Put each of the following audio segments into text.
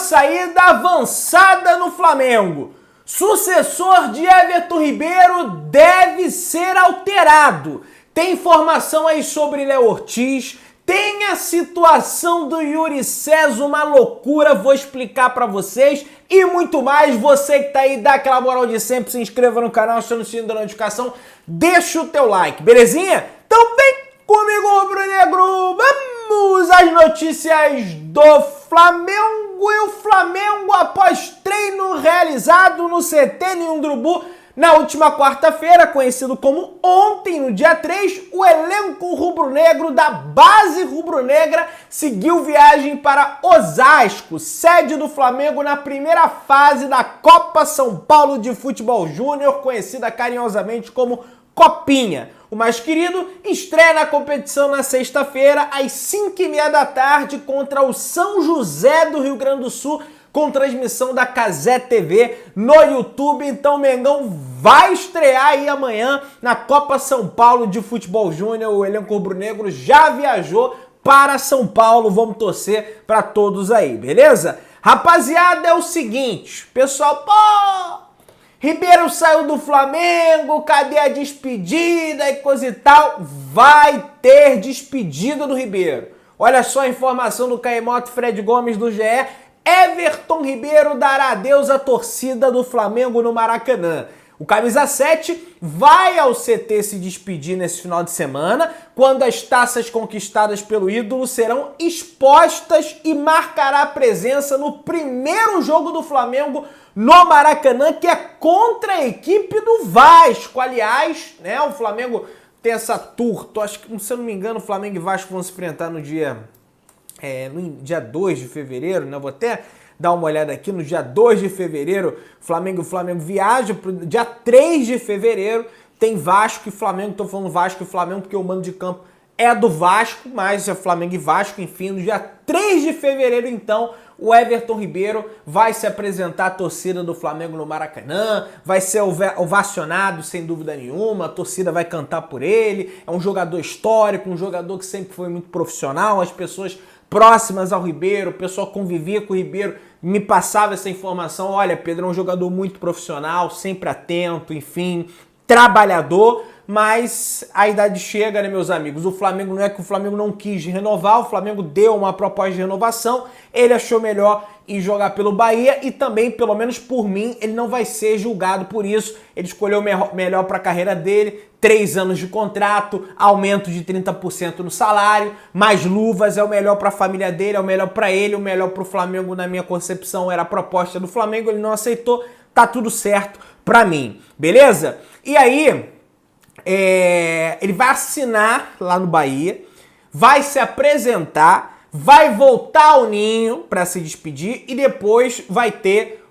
saída avançada no Flamengo. Sucessor de Everton Ribeiro deve ser alterado. Tem informação aí sobre Léo Ortiz, tem a situação do Yuri César, uma loucura, vou explicar pra vocês e muito mais. Você que tá aí, dá aquela moral de sempre, se inscreva no canal, aciona o sininho da notificação, deixa o teu like, belezinha? Então vem comigo, rubro-negro, vamos às notícias do Flamengo. E o Flamengo, após treino realizado no CT Niundurubu na última quarta-feira, conhecido como ontem, no dia 3, o elenco rubro-negro da base rubro-negra seguiu viagem para Osasco, sede do Flamengo na primeira fase da Copa São Paulo de Futebol Júnior, conhecida carinhosamente como Copinha. O mais querido estreia na competição na sexta-feira, às 5h30 da tarde, contra o São José do Rio Grande do Sul, com transmissão da Cazé TV no YouTube. Então o Mengão vai estrear aí amanhã na Copa São Paulo de Futebol Júnior. O elenco rubro-negro já viajou para São Paulo. Vamos torcer para todos aí, beleza? Rapaziada, é o seguinte, pessoal, Ribeiro saiu do Flamengo, cadê a despedida e coisa e tal? Vai ter despedida do Ribeiro. Olha só a informação do Caemoto Fred Gomes do GE. Everton Ribeiro dará adeus à torcida do Flamengo no Maracanã. O camisa 7 vai ao CT se despedir nesse final de semana, quando as taças conquistadas pelo ídolo serão expostas e marcará presença no primeiro jogo do Flamengo no Maracanã, que é contra a equipe do Vasco. Aliás, né, o Flamengo tem essa tour, acho que, se eu não me engano, o Flamengo e Vasco vão se enfrentar no dia 2 de fevereiro, né? Vou até dar uma olhada aqui, no dia 2 de fevereiro, o Flamengo viaja para o dia 3 de fevereiro, tem Vasco e Flamengo, tô falando Vasco e Flamengo porque o mando de campo é do Vasco, mas é Flamengo e Vasco, enfim, no dia 3 de fevereiro, então, o Everton Ribeiro vai se apresentar à torcida do Flamengo no Maracanã, vai ser ovacionado sem dúvida nenhuma, a torcida vai cantar por ele, é um jogador histórico, um jogador que sempre foi muito profissional, as pessoas próximas ao Ribeiro, o pessoal convivia com o Ribeiro, me passava essa informação, olha, Pedro é um jogador muito profissional, sempre atento, enfim, trabalhador, mas a idade chega, né, meus amigos? O Flamengo, não é que o Flamengo não quis renovar, o Flamengo deu uma proposta de renovação, ele achou melhor ir jogar pelo Bahia e também, pelo menos por mim, ele não vai ser julgado por isso. Ele escolheu o melhor para a carreira dele, 3 anos de contrato, aumento de 30% no salário, mais luvas, é o melhor para a família dele, é o melhor para ele, o melhor para o Flamengo, na minha concepção, era a proposta do Flamengo, ele não aceitou, tá tudo certo para mim, beleza? E aí, ele vai assinar lá no Bahia, vai se apresentar, vai voltar ao Ninho para se despedir e depois vai ter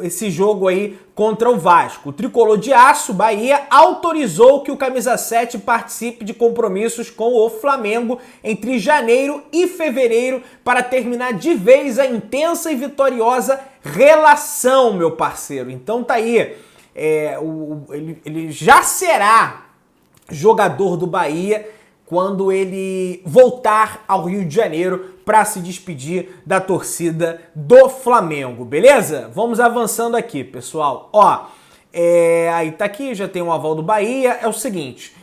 esse jogo aí contra o Vasco. O tricolor de aço, Bahia, autorizou que o camisa 7 participe de compromissos com o Flamengo entre janeiro e fevereiro para terminar de vez a intensa e vitoriosa relação, meu parceiro. Então tá aí. Ele já será jogador do Bahia quando ele voltar ao Rio de Janeiro para se despedir da torcida do Flamengo, beleza? Vamos avançando aqui, pessoal. Aí tá aqui, já tem um aval do Bahia. É o seguinte,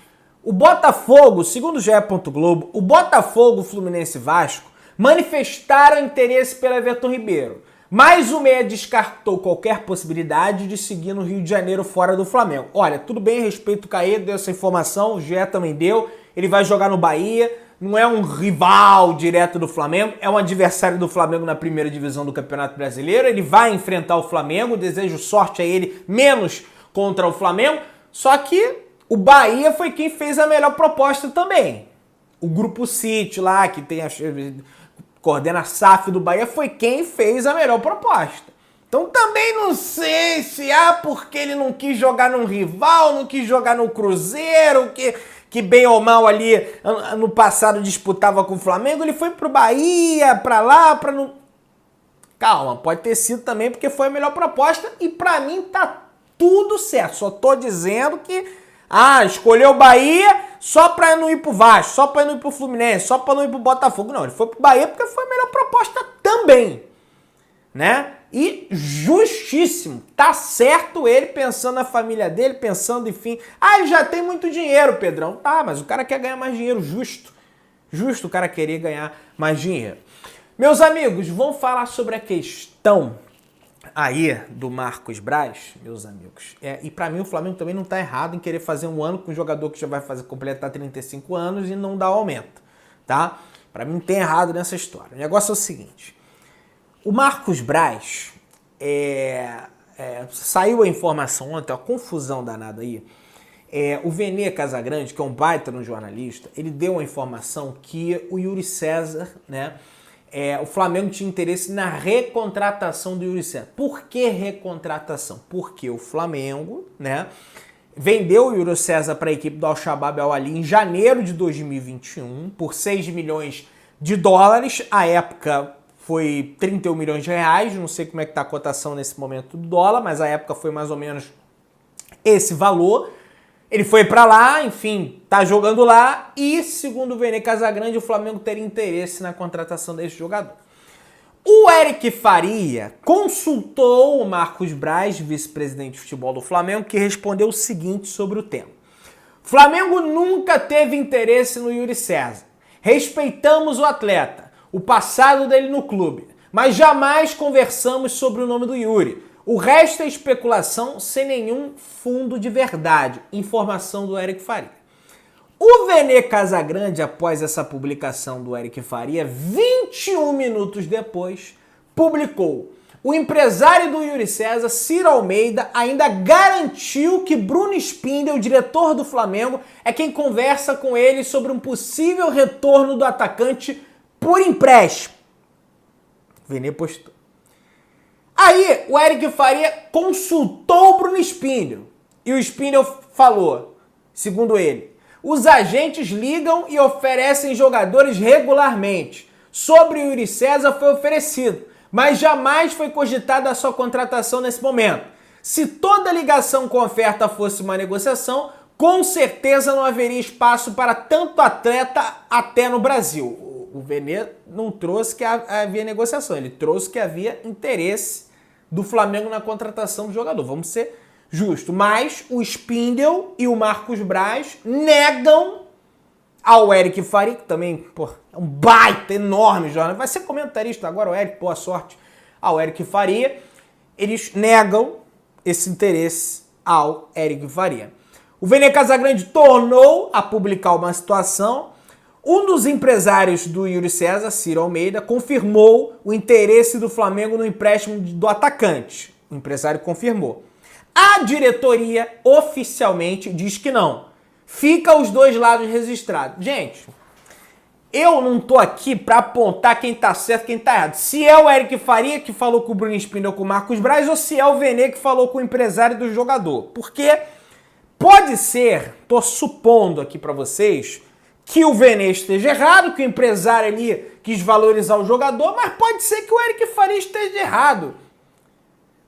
o Botafogo, segundo o GE. Globo, o Botafogo, Fluminense e Vasco manifestaram interesse pelo Everton Ribeiro. Mas o meia descartou qualquer possibilidade de seguir no Rio de Janeiro fora do Flamengo. Olha, tudo bem, respeito o Caê, deu essa informação, o GE também deu. Ele vai jogar no Bahia, não é um rival direto do Flamengo, é um adversário do Flamengo na primeira divisão do Campeonato Brasileiro. Ele vai enfrentar o Flamengo, desejo sorte a ele, menos contra o Flamengo. Só que o Bahia foi quem fez a melhor proposta também. O Grupo City lá, que tem coordena a SAF do Bahia, foi quem fez a melhor proposta. Então também não sei se porque ele não quis jogar num rival, não quis jogar no Cruzeiro, que bem ou mal ali no passado disputava com o Flamengo, ele foi pro Bahia, pra lá, pra não... Calma, pode ter sido também porque foi a melhor proposta e pra mim tá tudo certo. Só tô dizendo que escolheu o Bahia só pra não ir pro Vasco, só pra não ir pro Fluminense, só pra não ir pro Botafogo. Não, ele foi pro Bahia porque foi a melhor proposta também. né? E justíssimo. Tá certo ele pensando na família dele, pensando, enfim. Ah, ele já tem muito dinheiro, Pedrão. Tá, mas o cara quer ganhar mais dinheiro, justo. Justo o cara querer ganhar mais dinheiro. Meus amigos, vamos falar sobre a questão aí do Marcos Braz, meus amigos. E pra mim o Flamengo também não tá errado em querer fazer um ano com um jogador que já vai completar 35 anos e não dar o aumento, tá? Pra mim não tem errado nessa história. O negócio é o seguinte. O Marcos Braz, saiu a informação ontem, a confusão danada aí, o Vene Casagrande, que é um baita no jornalista, ele deu uma informação que o Yuri César, né, o Flamengo tinha interesse na recontratação do Yuri César. Por que recontratação? Porque o Flamengo, né, vendeu o Yuri César para a equipe do Al-Shabaab Al-Ali em janeiro de 2021 por 6 milhões de dólares. À época foi 31 milhões de reais, não sei como é que está a cotação nesse momento do dólar, mas à época foi mais ou menos esse valor. Ele foi para lá, enfim, tá jogando lá e, segundo o Vene Casagrande, o Flamengo teria interesse na contratação desse jogador. O Eric Faria consultou o Marcos Braz, vice-presidente de futebol do Flamengo, que respondeu o seguinte sobre o tema. Flamengo nunca teve interesse no Yuri César. Respeitamos o atleta, o passado dele no clube, mas jamais conversamos sobre o nome do Yuri. O resto é especulação sem nenhum fundo de verdade. Informação do Eric Faria. O Vene Casagrande, após essa publicação do Eric Faria, 21 minutos depois, publicou: o empresário do Yuri César, Ciro Almeida, ainda garantiu que Bruno Spindel, o diretor do Flamengo, é quem conversa com ele sobre um possível retorno do atacante por empréstimo. Vene postou. Aí, o Eric Faria consultou o Bruno Spindel. E o Spindel falou, segundo ele, os agentes ligam e oferecem jogadores regularmente. Sobre o Yuri César foi oferecido, mas jamais foi cogitada a sua contratação nesse momento. Se toda ligação com oferta fosse uma negociação, com certeza não haveria espaço para tanto atleta até no Brasil. O Vene não trouxe que havia negociação, ele trouxe que havia interesse do Flamengo na contratação do jogador. Vamos ser justos. Mas o Spindel e o Marcos Braz negam ao Eric Faria, que também é um baita enorme jornal. Vai ser comentarista agora, o Eric, boa sorte ao Eric Faria. Eles negam esse interesse ao Eric Faria. O Vene Casagrande tornou a publicar uma situação. Um dos empresários do Yuri César, Ciro Almeida, confirmou o interesse do Flamengo no empréstimo do atacante. O empresário confirmou. A diretoria oficialmente diz que não. Fica os dois lados registrados. Gente, eu não tô aqui para apontar quem tá certo e quem tá errado. Se é o Eric Faria que falou com o Bruno Spindel ou com o Marcos Braz, ou se é o Vene que falou com o empresário do jogador. Porque pode ser, tô supondo aqui para vocês, que o Vene esteja errado, que o empresário ali quis valorizar o jogador, mas pode ser que o Eric Faria esteja errado.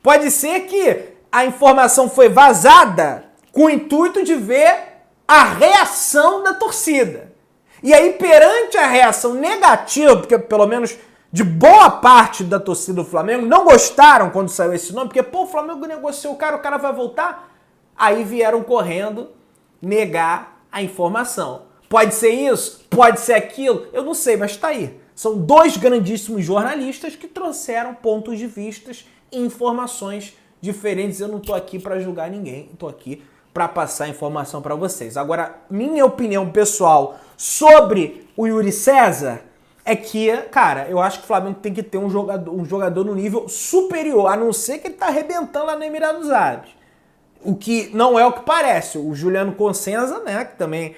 Pode ser que a informação foi vazada com o intuito de ver a reação da torcida. E aí, perante a reação negativa, porque pelo menos de boa parte da torcida do Flamengo não gostaram quando saiu esse nome, porque, o Flamengo negociou o cara vai voltar. Aí vieram correndo negar a informação. Pode ser isso? Pode ser aquilo? Eu não sei, mas tá aí. São dois grandíssimos jornalistas que trouxeram pontos de vista e informações diferentes. Eu não tô aqui para julgar ninguém, tô aqui para passar informação para vocês. Agora, minha opinião pessoal sobre o Yuri César é que, cara, eu acho que o Flamengo tem que ter um jogador no nível superior, a não ser que ele tá arrebentando lá no Emirados Árabes. O que não é o que parece. O Juliano Consenza, né, que também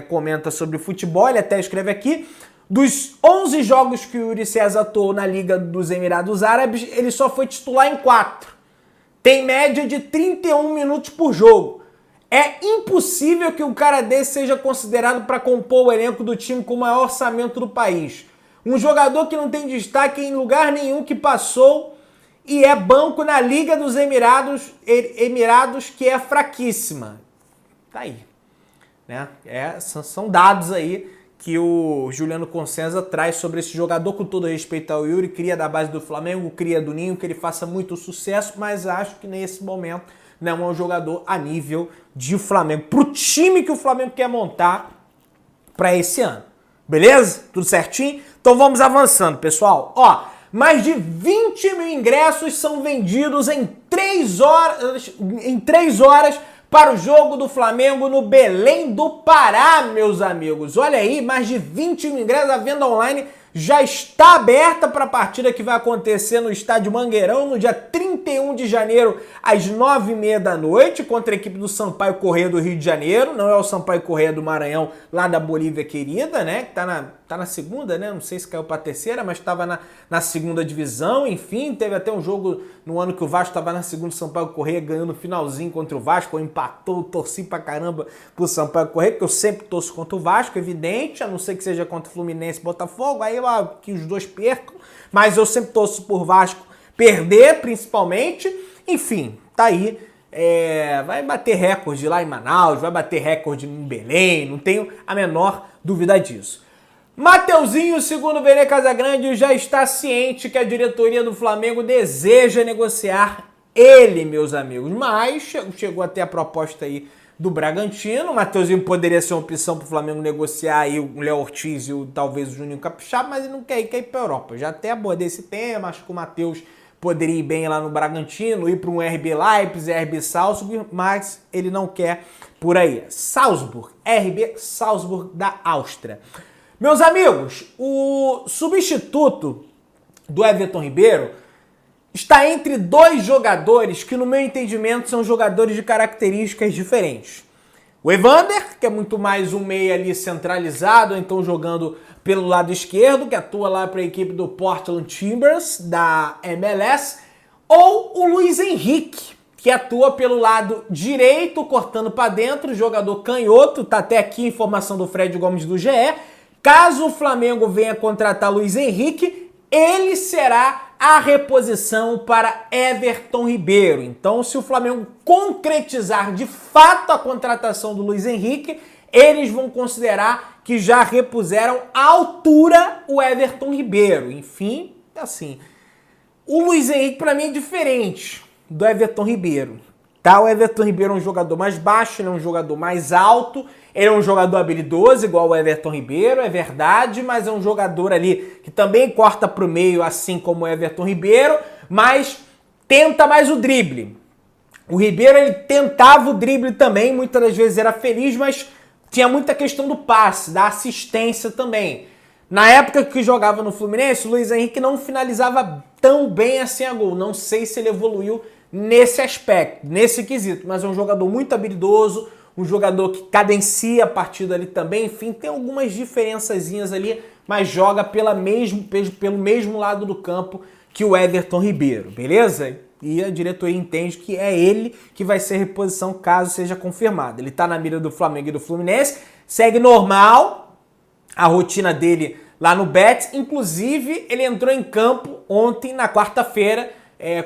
comenta sobre futebol, ele até escreve aqui, dos 11 jogos que o Yuri César atuou na Liga dos Emirados Árabes, ele só foi titular em 4. Tem média de 31 minutos por jogo. É impossível que um cara desse seja considerado para compor o elenco do time com o maior orçamento do país. Um jogador que não tem destaque em lugar nenhum que passou e é banco na Liga dos Emirados, que é fraquíssima. Tá aí. Né? São dados aí que o Juliano Consenza traz sobre esse jogador, com todo respeito ao Yuri, cria da base do Flamengo, cria do Ninho, que ele faça muito sucesso, mas acho que nesse momento não é um jogador a nível de Flamengo, pro time que o Flamengo quer montar para esse ano. Beleza? Tudo certinho? Então vamos avançando, pessoal. Ó, mais de 20 mil ingressos são vendidos em 3 horas para o jogo do Flamengo no Belém do Pará, meus amigos. Olha aí, mais de 20 mil ingressos, a venda online já está aberta para a partida que vai acontecer no Estádio Mangueirão no dia 31 de janeiro, às 9h30 da noite, contra a equipe do Sampaio Corrêa do Rio de Janeiro. Não é o Sampaio Corrêa do Maranhão, lá da Bolívia querida, né? Que tá na segunda, né? Não sei se caiu para a terceira, mas estava na segunda divisão. Enfim, teve até um jogo no ano que o Vasco estava na segunda, o Sampaio Corrêa ganhando no finalzinho contra o Vasco, empatou, torci pra caramba pro Sampaio Corrêa, porque eu sempre torço contra o Vasco, evidente, a não ser que seja contra o Fluminense e Botafogo, aí que os dois percam, mas eu sempre torço por Vasco perder, principalmente. Enfim, tá aí. Vai bater recorde lá em Manaus, vai bater recorde em Belém, não tenho a menor dúvida disso. Mateuzinho, segundo o Vene Casagrande, já está ciente que a diretoria do Flamengo deseja negociar ele, meus amigos, mas chegou até a proposta aí do Bragantino. O Mateuzinho poderia ser uma opção para o Flamengo negociar aí o Léo Ortiz e talvez o Juninho Capixaba, mas ele não quer ir para a Europa. Já até abordei esse tema, acho que o Matheus poderia ir bem lá no Bragantino, ir para um RB Leipzig, RB Salzburg, mas ele não quer por aí. Salzburg, RB Salzburg da Áustria. Meus amigos, o substituto do Everton Ribeiro está entre dois jogadores que, no meu entendimento, são jogadores de características diferentes. O Evander, que é muito mais um meia ali centralizado, então jogando pelo lado esquerdo, que atua lá para a equipe do Portland Timbers, da MLS, ou o Luiz Henrique, que atua pelo lado direito, cortando para dentro, jogador canhoto, tá até aqui a informação do Fred Gomes do GE. Caso o Flamengo venha contratar Luiz Henrique, ele será a reposição para Everton Ribeiro. Então, se o Flamengo concretizar de fato a contratação do Luiz Henrique, eles vão considerar que já repuseram à altura o Everton Ribeiro. Enfim, assim, o Luiz Henrique para mim é diferente do Everton Ribeiro. Tá? O Everton Ribeiro é um jogador mais baixo, ele é um jogador mais alto, ele é um jogador habilidoso, igual o Everton Ribeiro, é verdade, mas é um jogador ali que também corta para o meio, assim como o Everton Ribeiro, mas tenta mais o drible. O Ribeiro, ele tentava o drible também, muitas das vezes era feliz, mas tinha muita questão do passe, da assistência também. Na época que jogava no Fluminense, o Luiz Henrique não finalizava tão bem assim a gol. Não sei se ele evoluiu nesse aspecto, nesse quesito, mas é um jogador muito habilidoso, um jogador que cadencia a partida ali também, enfim, tem algumas diferençazinhas ali, mas joga pelo mesmo lado do campo que o Everton Ribeiro, beleza? E a diretoria entende que é ele que vai ser reposição caso seja confirmado. Ele tá na mira do Flamengo e do Fluminense, segue normal a rotina dele lá no Betis, inclusive ele entrou em campo ontem, na quarta-feira,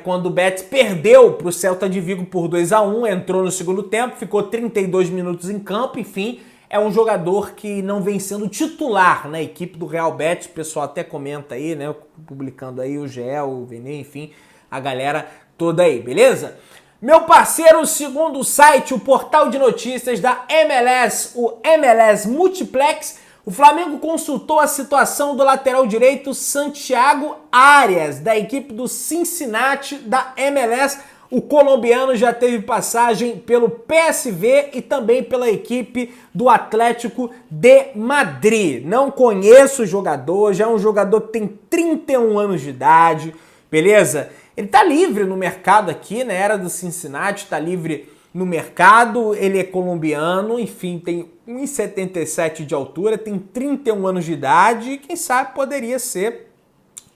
quando o Betis perdeu para o Celta de Vigo por 2-1, entrou no segundo tempo, ficou 32 minutos em campo, enfim, é um jogador que não vem sendo titular na equipe do Real Betis, o pessoal até comenta aí, né, publicando aí o GE, o Vene, enfim, a galera toda aí, beleza? Meu parceiro, segundo o site, o portal de notícias da MLS, o MLS Multiplex, o Flamengo consultou a situação do lateral direito Santiago Arias, da equipe do Cincinnati, da MLS. O colombiano já teve passagem pelo PSV e também pela equipe do Atlético de Madrid. Não conheço o jogador, já é um jogador que tem 31 anos de idade, beleza? Ele tá livre no mercado aqui, né? Era do Cincinnati, tá livre no mercado, ele é colombiano, enfim, tem 1,77 de altura, tem 31 anos de idade e quem sabe poderia ser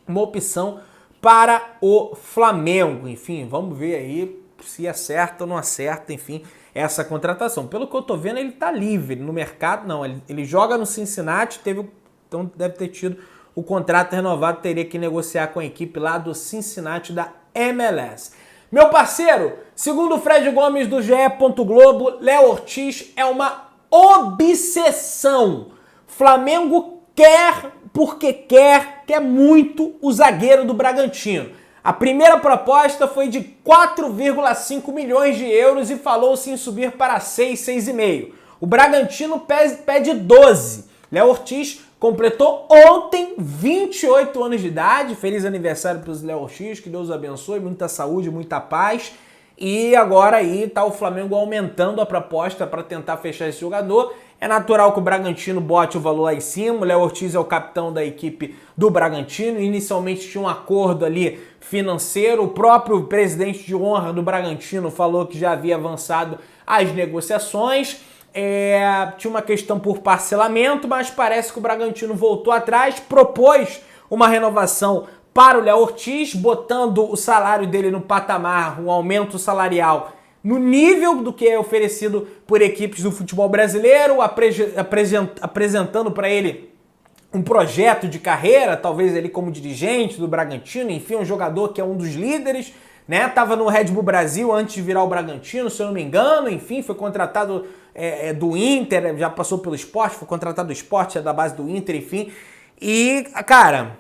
uma opção para o Flamengo. Enfim, vamos ver aí se acerta ou não acerta, enfim, essa contratação. Pelo que eu tô vendo, ele tá livre no mercado, não, ele joga no Cincinnati, então deve ter tido o contrato renovado, teria que negociar com a equipe lá do Cincinnati da MLS. Meu parceiro, segundo o Fred Gomes do GE. Globo, Léo Ortiz é uma obsessão. Flamengo quer porque quer muito o zagueiro do Bragantino. A primeira proposta foi de 4,5 milhões de euros e falou-se em subir para 6, 6,5. O Bragantino pede 12. Léo Ortiz completou ontem 28 anos de idade. Feliz aniversário para os Léo Ortiz, que Deus abençoe, muita saúde, muita paz. E agora aí tá o Flamengo aumentando a proposta para tentar fechar esse jogador. É natural que o Bragantino bote o valor lá em cima. O Léo Ortiz é o capitão da equipe do Bragantino. Inicialmente tinha um acordo ali financeiro. O próprio presidente de honra do Bragantino falou que já havia avançado as negociações. Tinha uma questão por parcelamento, mas parece que o Bragantino voltou atrás, propôs uma renovação para o Léo Ortiz, botando o salário dele no patamar, um aumento salarial no nível do que é oferecido por equipes do futebol brasileiro, apresentando para ele um projeto de carreira, talvez ele como dirigente do Bragantino, enfim, um jogador que é um dos líderes, né? Tava no Red Bull Brasil antes de virar o Bragantino, se eu não me engano, enfim, foi contratado do Inter, já passou pelo Sport, foi contratado do Sport, é da base do Inter, enfim. E, cara,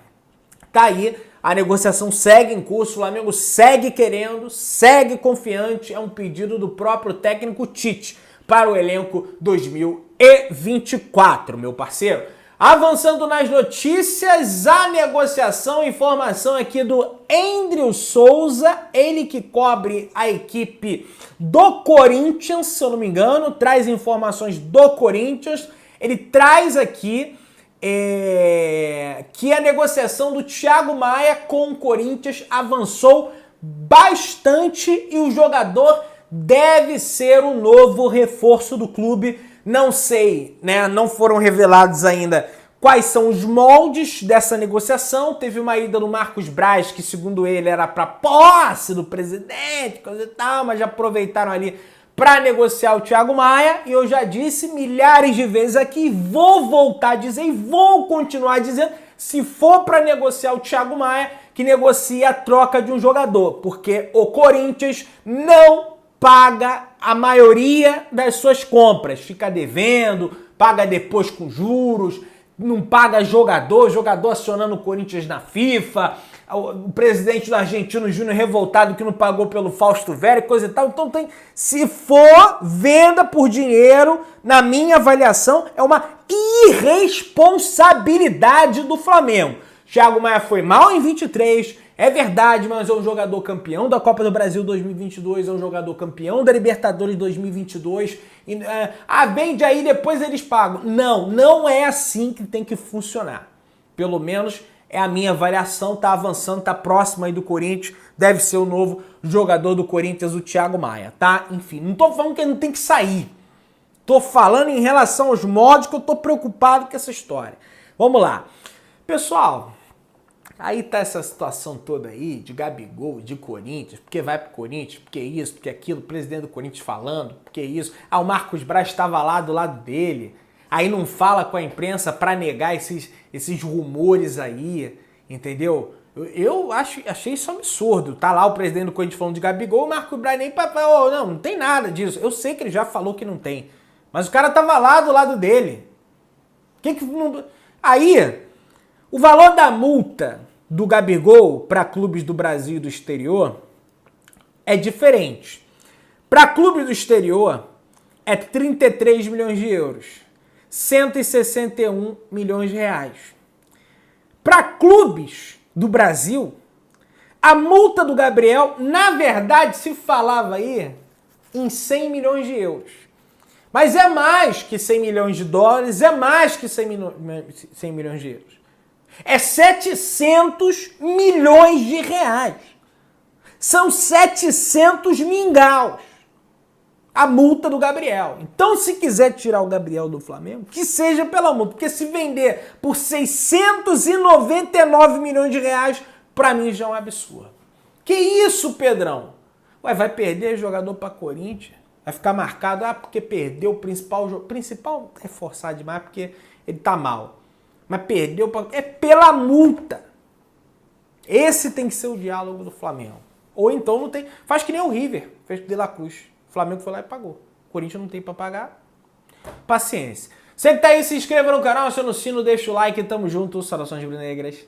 tá aí, a negociação segue em curso, o Flamengo segue querendo, segue confiante, é um pedido do próprio técnico Tite para o elenco 2024, meu parceiro. Avançando nas notícias, a negociação, informação aqui do Andrew Souza, ele que cobre a equipe do Corinthians, se eu não me engano, traz informações do Corinthians, ele traz aqui que a negociação do Thiago Maia com o Corinthians avançou bastante e o jogador deve ser o novo reforço do clube. Não sei, né? Não foram revelados ainda quais são os moldes dessa negociação. Teve uma ida do Marcos Braz, que segundo ele era para posse do presidente, coisa e tal, mas já aproveitaram ali para negociar o Thiago Maia. E eu já disse milhares de vezes aqui, vou voltar a dizer e vou continuar dizendo, se for para negociar o Thiago Maia, que negocie a troca de um jogador, porque o Corinthians não paga a maioria das suas compras, fica devendo, paga depois com juros, não paga jogador acionando o Corinthians na FIFA, o presidente do Argentino Júnior revoltado que não pagou pelo Fausto Vera, coisa e tal. Então se for venda por dinheiro, na minha avaliação, é uma irresponsabilidade do Flamengo. Thiago Maia foi mal em 23, é verdade, mas é um jogador campeão da Copa do Brasil 2022, é um jogador campeão da Libertadores 2022. Vende aí, depois eles pagam. Não é assim que tem que funcionar. Pelo menos é a minha avaliação, tá avançando, tá próximo aí do Corinthians, deve ser o novo jogador do Corinthians, o Thiago Maia, tá? Enfim, não tô falando que ele não tem que sair. Tô falando em relação aos modos que eu tô preocupado com essa história. Vamos lá. Pessoal, aí tá essa situação toda aí de Gabigol, de Corinthians, porque vai pro Corinthians, porque isso, porque aquilo, o presidente do Corinthians falando, porque isso. O Marcos Braz estava lá do lado dele, aí não fala com a imprensa pra negar esses rumores aí, entendeu? Eu achei isso absurdo. Tá lá o presidente do Corinthians falando de Gabigol, o Marcos Braz nem não tem nada disso. Eu sei que ele já falou que não tem, mas o cara tava lá do lado dele. Aí, o valor da multa do Gabigol para clubes do Brasil e do exterior é diferente. Para clubes do exterior é 33 milhões de euros, 161 milhões de reais. Para clubes do Brasil, a multa do Gabriel, na verdade, se falava aí em 100 milhões de euros. Mas é mais que 100 milhões de dólares, é mais que 100 milhões de euros. É 700 milhões de reais. São 700 mingaus a multa do Gabriel. Então, se quiser tirar o Gabriel do Flamengo, que seja pela multa. Porque se vender por 699 milhões de reais, pra mim já é um absurdo. Que isso, Pedrão? Vai perder jogador pra Corinthians? Vai ficar marcado, porque perdeu o principal jogo. Principal é forçar demais, porque ele tá mal. Mas perdeu, é pela multa. Esse tem que ser o diálogo do Flamengo. Ou então não tem. Faz que nem o River, fez com o De La Cruz. O Flamengo foi lá e pagou. O Corinthians não tem para pagar. Paciência. Você que tá aí, se inscreva no canal, aciona o sino, deixa o like, tamo junto, saudações rubro-negras.